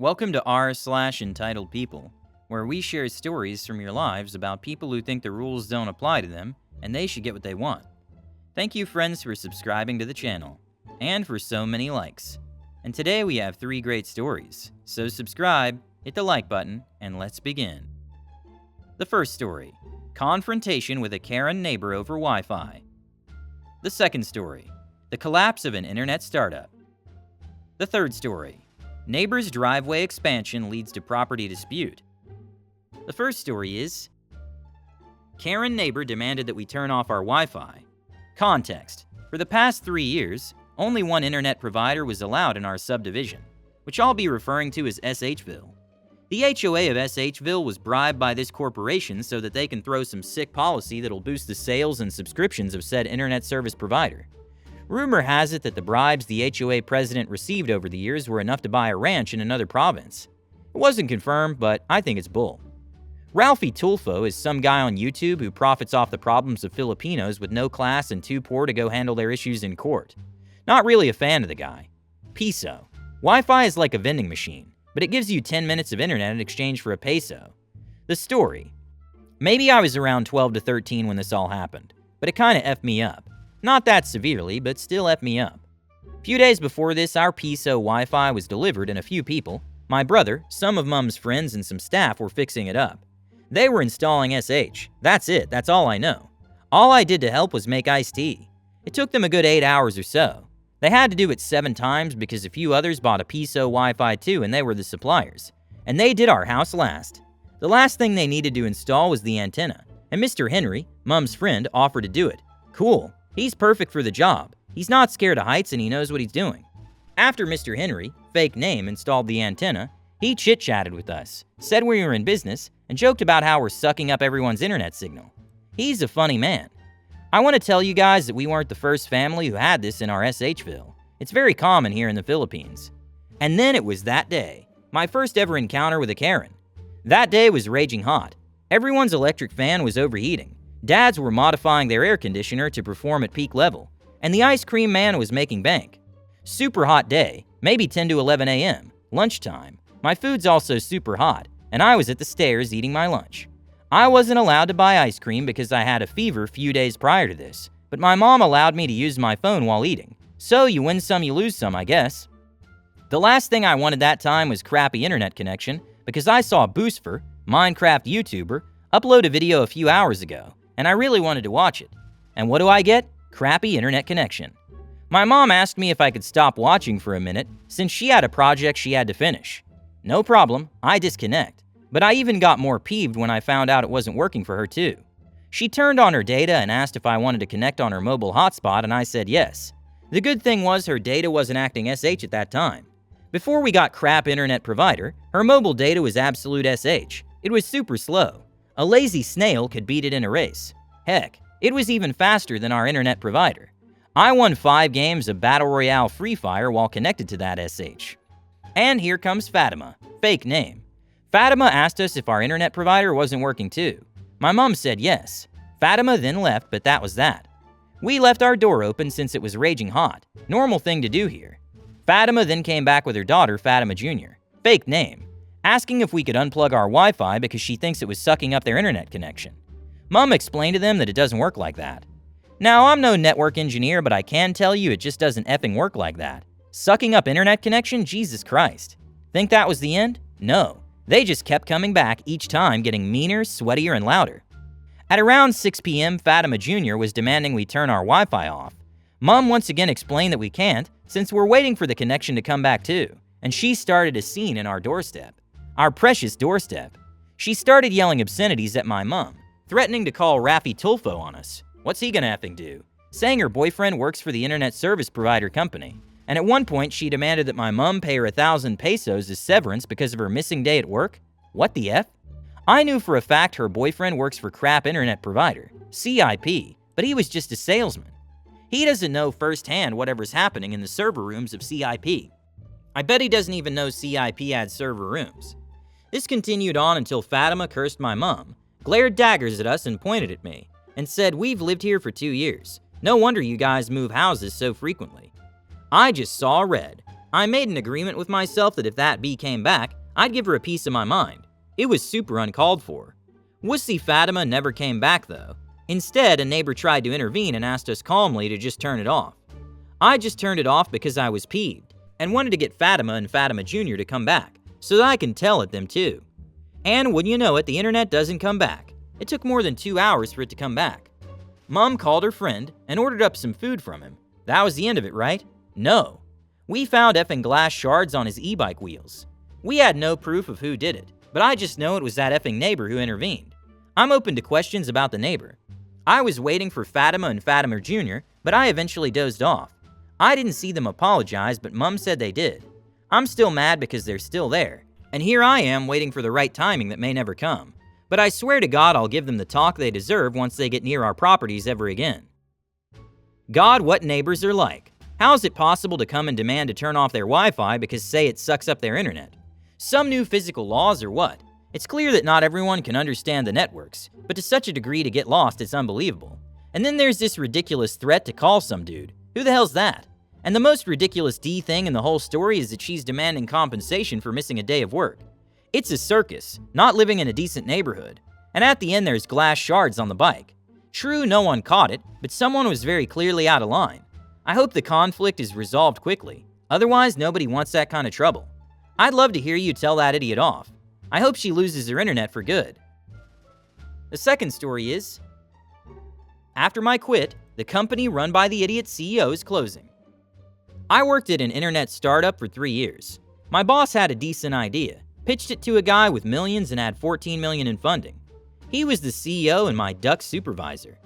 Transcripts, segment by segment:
Welcome to r/entitled people, where we share stories from your lives about people who think the rules don't apply to them and they should get what they want. Thank you, friends, for subscribing to the channel and for so many likes. And today we have 3 great stories, so subscribe, hit the like button, and let's begin. The first story: confrontation with a Karen neighbor over Wi-Fi. The second story: the collapse of an internet startup. The third story: neighbor's driveway expansion leads to property dispute. The first story is: Karen neighbor demanded that we turn off our Wi-Fi. Context: for the past 3 years, only one internet provider was allowed in our subdivision, which I'll be referring to as SHville. The HOA of SHville was bribed by this corporation so that they can throw some sick policy that'll boost the sales and subscriptions of said internet service provider. Rumor has it that the bribes the HOA president received over the years were enough to buy a ranch in another province. It wasn't confirmed, but I think it's bull. Ralphie Tulfo is some guy on YouTube who profits off the problems of Filipinos with no class and too poor to go handle their issues in court. Not really a fan of the guy. Piso: Wi-Fi is like a vending machine, but it gives you 10 minutes of internet in exchange for a peso. The story: maybe I was around 12 to 13 when this all happened, but it kinda effed me up. Not that severely, but still effed me up. A few days before this, our piso Wi-Fi was delivered and a few people, my brother, some of Mum's friends, and some staff were fixing it up. They were installing SH. That's it, that's all I know. All I did to help was make iced tea. It took them a good 8 hours or so. They had to do it 7 times because a few others bought a piso Wi-Fi too, and they were the suppliers. And they did our house last. The last thing they needed to install was the antenna, and Mr. Henry, Mum's friend, offered to do it. Cool. He's perfect for the job. He's not scared of heights and he knows what he's doing. After Mr. Henry, fake name, installed the antenna, he chit-chatted with us, said we were in business, and joked about how we're sucking up everyone's internet signal. He's a funny man. I want to tell you guys that we weren't the first family who had this in our SHville. It's very common here in the Philippines. And then it was that day, my first ever encounter with a Karen. That day was raging hot. Everyone's electric fan was overheating. Dads were modifying their air conditioner to perform at peak level, and the ice cream man was making bank. Super hot day, maybe 10 to 11 a.m., lunchtime. My food's also super hot, and I was at the stairs eating my lunch. I wasn't allowed to buy ice cream because I had a fever few days prior to this, but my mom allowed me to use my phone while eating. So you win some, you lose some, I guess. The last thing I wanted that time was crappy internet connection because I saw Boostfer, Minecraft YouTuber, upload a video a few hours ago, and I really wanted to watch it. And what do I get? Crappy internet connection. My mom asked me if I could stop watching for a minute since she had a project she had to finish. No problem, I disconnect. But I even got more peeved when I found out it wasn't working for her too. She turned on her data and asked if I wanted to connect on her mobile hotspot, and I said yes. The good thing was her data wasn't acting SH at that time. Before we got crap internet provider, her mobile data was absolute SH. It was super slow. A lazy snail could beat it in a race. Heck, it was even faster than our internet provider. I won 5 games of Battle Royale Free Fire while connected to that SH. And here comes Fatima, fake name. Fatima asked us if our internet provider wasn't working too. My mom said yes. Fatima then left, but that was that. We left our door open since it was raging hot. Normal thing to do here. Fatima then came back with her daughter, Fatima Jr., fake name, asking if we could unplug our Wi-Fi because she thinks it was sucking up their internet connection. Mom explained to them that it doesn't work like that. Now, I'm no network engineer, but I can tell you it just doesn't effing work like that. Sucking up internet connection? Jesus Christ. Think that was the end? No. They just kept coming back each time, getting meaner, sweatier, and louder. At around 6 p.m., Fatima Jr. was demanding we turn our Wi-Fi off. Mom once again explained that we can't, since we're waiting for the connection to come back too, and she started a scene in our doorstep. Our precious doorstep. She started yelling obscenities at my mom, threatening to call Ralphie Tulfo on us. What's he gonna effing do? Saying her boyfriend works for the internet service provider company. And at one point, she demanded that my mom pay her 1,000 pesos as severance because of her missing day at work. What the F? I knew for a fact her boyfriend works for crap internet provider, CIP, but he was just a salesman. He doesn't know firsthand whatever's happening in the server rooms of CIP. I bet he doesn't even know CIP had server rooms. This continued on until Fatima cursed my mom, glared daggers at us and pointed at me, and said we've lived here for 2 years. No wonder you guys move houses so frequently. I just saw red. I made an agreement with myself that if that bee came back, I'd give her a piece of my mind. It was super uncalled for. Wussy Fatima never came back though. Instead, a neighbor tried to intervene and asked us calmly to just turn it off. I just turned it off because I was peeved and wanted to get Fatima and Fatima Jr. to come back so that I can tell at them too. And wouldn't you know it, the internet doesn't come back. It took more than 2 hours for it to come back. Mom called her friend and ordered up some food from him. That was the end of it, right? No. We found effing glass shards on his e-bike wheels. We had no proof of who did it, but I just know it was that effing neighbor who intervened. I'm open to questions about the neighbor. I was waiting for Fatima and Fatima Jr., but I eventually dozed off. I didn't see them apologize, but Mom said they did. I'm still mad because they're still there, and here I am waiting for the right timing that may never come. But I swear to God I'll give them the talk they deserve once they get near our properties ever again. God, what neighbors are like. How is it possible to come and demand to turn off their Wi-Fi because say it sucks up their internet? Some new physical laws or what? It's clear that not everyone can understand the networks, but to such a degree to get lost it's unbelievable. And then there's this ridiculous threat to call some dude. Who the hell's that? And the most ridiculous D thing in the whole story is that she's demanding compensation for missing a day of work. It's a circus, not living in a decent neighborhood. And at the end there's glass shards on the bike. True, no one caught it, but someone was very clearly out of line. I hope the conflict is resolved quickly. Otherwise, nobody wants that kind of trouble. I'd love to hear you tell that idiot off. I hope she loses her internet for good. The second story is, after my quit, the company run by the idiot CEO is closing. I worked at an internet startup for 3 years. My boss had a decent idea, pitched it to a guy with millions and had $14 million in funding. He was the CEO and my duck supervisor.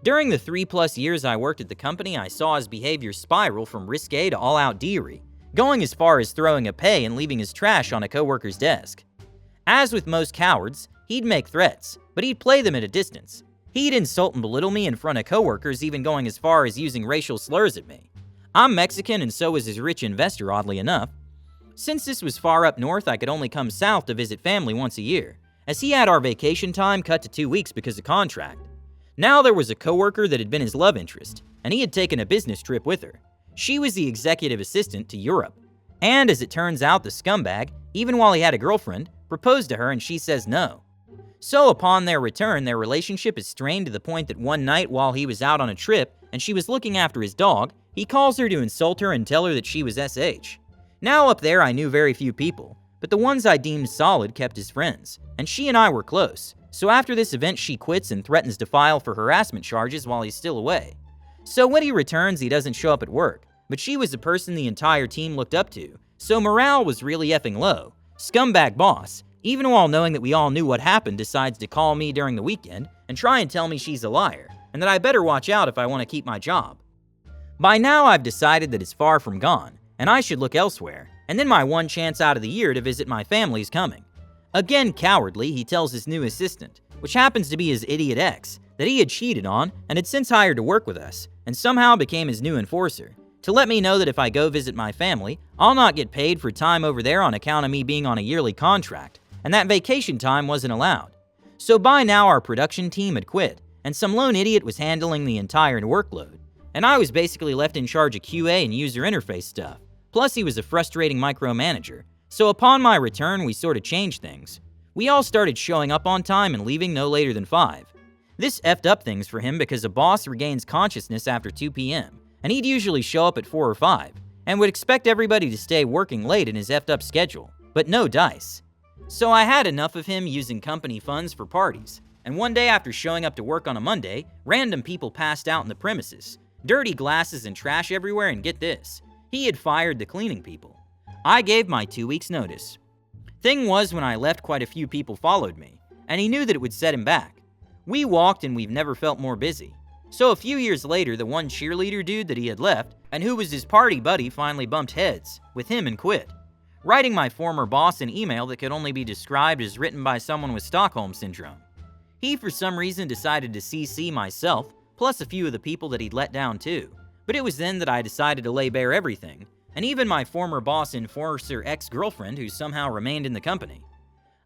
During the 3+ years I worked at the company, I saw his behavior spiral from risque to all-out dearie, going as far as throwing a pay and leaving his trash on a coworker's desk. As with most cowards, he'd make threats, but he'd play them at a distance. He'd insult and belittle me in front of coworkers, even going as far as using racial slurs at me. I'm Mexican and so was his rich investor, oddly enough. Since this was far up north, I could only come south to visit family once a year, as he had our vacation time cut to 2 weeks because of contract. Now there was a coworker that had been his love interest, and he had taken a business trip with her. She was the executive assistant to Europe. And as it turns out, the scumbag, even while he had a girlfriend, proposed to her and she says no. So upon their return, their relationship is strained to the point that one night while he was out on a trip and she was looking after his dog, he calls her to insult her and tell her that she was SH. Now up there I knew very few people, but the ones I deemed solid kept as friends, and she and I were close. So after this event she quits and threatens to file for harassment charges while he's still away. So when he returns he doesn't show up at work, but she was the person the entire team looked up to, so morale was really effing low. Scumbag boss, even while knowing that we all knew what happened, decides to call me during the weekend and try and tell me she's a liar, and that I better watch out if I want to keep my job. By now I've decided that it's far from gone, and I should look elsewhere, and then my one chance out of the year to visit my family's coming. Again cowardly, he tells his new assistant, which happens to be his idiot ex, that he had cheated on and had since hired to work with us, and somehow became his new enforcer, to let me know that if I go visit my family, I'll not get paid for time over there on account of me being on a yearly contract, and that vacation time wasn't allowed. So by now our production team had quit, and some lone idiot was handling the entire workload, and I was basically left in charge of QA and user interface stuff. Plus he was a frustrating micromanager, so upon my return we sort of changed things. We all started showing up on time and leaving no later than 5. This effed up things for him because a boss regains consciousness after 2 p.m., and he'd usually show up at 4 or 5, and would expect everybody to stay working late in his effed up schedule, but no dice. So I had enough of him using company funds for parties, and one day after showing up to work on a Monday, random people passed out in the premises, dirty glasses and trash everywhere, and get this, he had fired the cleaning people. I gave my 2 weeks notice. Thing was, when I left, quite a few people followed me, and he knew that it would set him back. We walked and we've never felt more busy. So a few years later, the one cheerleader dude that he had left, and who was his party buddy, finally bumped heads with him and quit, writing my former boss an email that could only be described as written by someone with Stockholm Syndrome. He for some reason decided to CC myself, plus a few of the people that he'd let down too. But it was then that I decided to lay bare everything, and even my former boss enforcer ex-girlfriend who somehow remained in the company.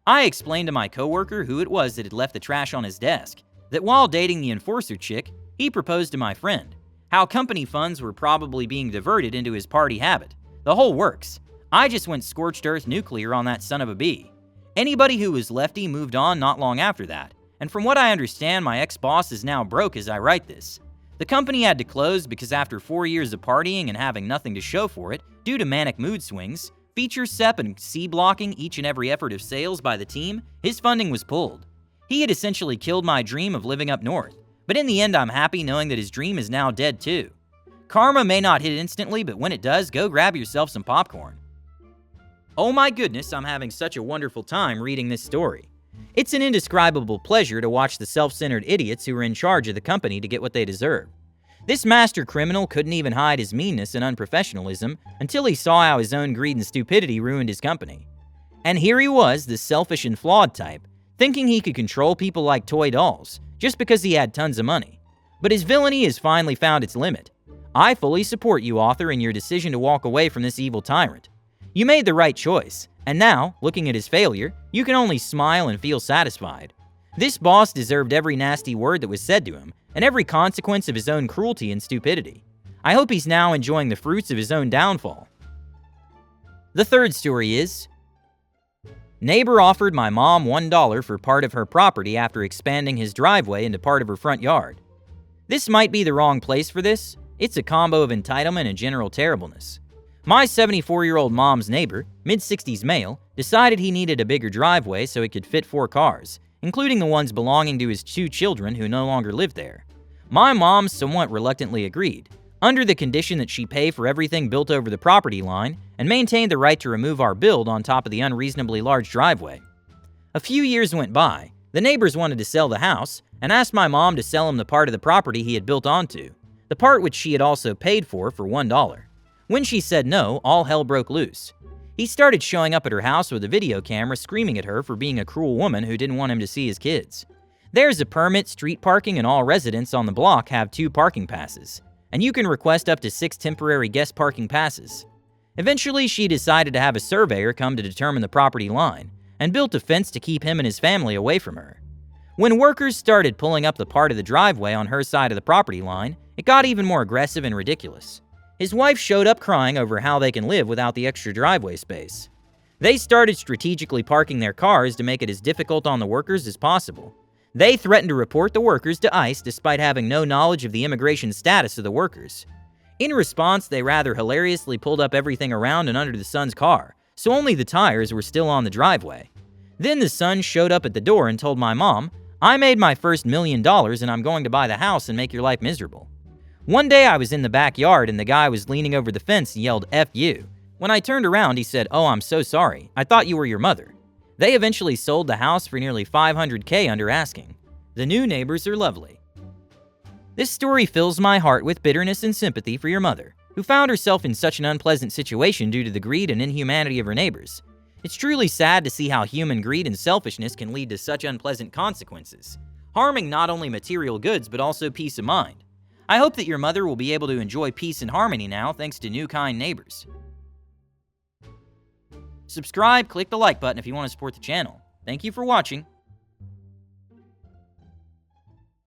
I explained to my coworker who it was that had left the trash on his desk, that while dating the enforcer chick, he proposed to my friend, how company funds were probably being diverted into his party habit, The whole works. I just went scorched earth nuclear on that son of a bee. Anybody who was lefty moved on not long after that, and from what I understand, my ex-boss is now broke as I write this. The company had to close because after 4 years of partying and having nothing to show for it, due to manic mood swings, feature sep and C-blocking each and every effort of sales by the team, his funding was pulled. He had essentially killed my dream of living up north, but in the end I'm happy knowing that his dream is now dead too. Karma may not hit instantly, but when it does, go grab yourself some popcorn. Oh my goodness, I'm having such a wonderful time reading this story. It's an indescribable pleasure to watch the self-centered idiots who are in charge of the company to get what they deserve. This master criminal couldn't even hide his meanness and unprofessionalism until he saw how his own greed and stupidity ruined his company. And here he was, the selfish and flawed type, thinking he could control people like toy dolls, just because he had tons of money. But his villainy has finally found its limit. I fully support you, author, in your decision to walk away from this evil tyrant. You made the right choice, and now, looking at his failure, you can only smile and feel satisfied. This boss deserved every nasty word that was said to him, and every consequence of his own cruelty and stupidity. I hope he's now enjoying the fruits of his own downfall. The third story is, neighbor offered my mom $1 for part of her property after expanding his driveway into part of her front yard. This might be the wrong place for this. It's a combo of entitlement and general terribleness. My 74-year-old mom's neighbor, mid-60s male, decided he needed a bigger driveway so it could fit 4 cars, including the ones belonging to his 2 children who no longer lived there. My mom somewhat reluctantly agreed, under the condition that she pay for everything built over the property line and maintain the right to remove our build on top of the unreasonably large driveway. A few years went by. The neighbors wanted to sell the house and asked my mom to sell him the part of the property he had built onto, the part which she had also paid for $1. When she said no, all hell broke loose. He started showing up at her house with a video camera screaming at her for being a cruel woman who didn't want him to see his kids. There's a permit, street parking, and all residents on the block have 2 parking passes, and you can request up to 6 temporary guest parking passes. Eventually, she decided to have a surveyor come to determine the property line, and built a fence to keep him and his family away from her. When workers started pulling up the part of the driveway on her side of the property line, it got even more aggressive and ridiculous. His wife showed up crying over how they can live without the extra driveway space. They started strategically parking their cars to make it as difficult on the workers as possible. They threatened to report the workers to ICE despite having no knowledge of the immigration status of the workers. In response, they rather hilariously pulled up everything around and under the son's car, so only the tires were still on the driveway. Then the son showed up at the door and told my mom, "I made my first $1 million and I'm going to buy the house and make your life miserable." One day I was in the backyard and the guy was leaning over the fence and yelled, "F you." When I turned around, he said, "Oh, I'm so sorry. I thought you were your mother." They eventually sold the house for nearly $500K under asking. The new neighbors are lovely. This story fills my heart with bitterness and sympathy for your mother, who found herself in such an unpleasant situation due to the greed and inhumanity of her neighbors. It's truly sad to see how human greed and selfishness can lead to such unpleasant consequences, harming not only material goods but also peace of mind. I hope that your mother will be able to enjoy peace and harmony now thanks to new kind neighbors. Subscribe, click the like button if you want to support the channel. Thank you for watching.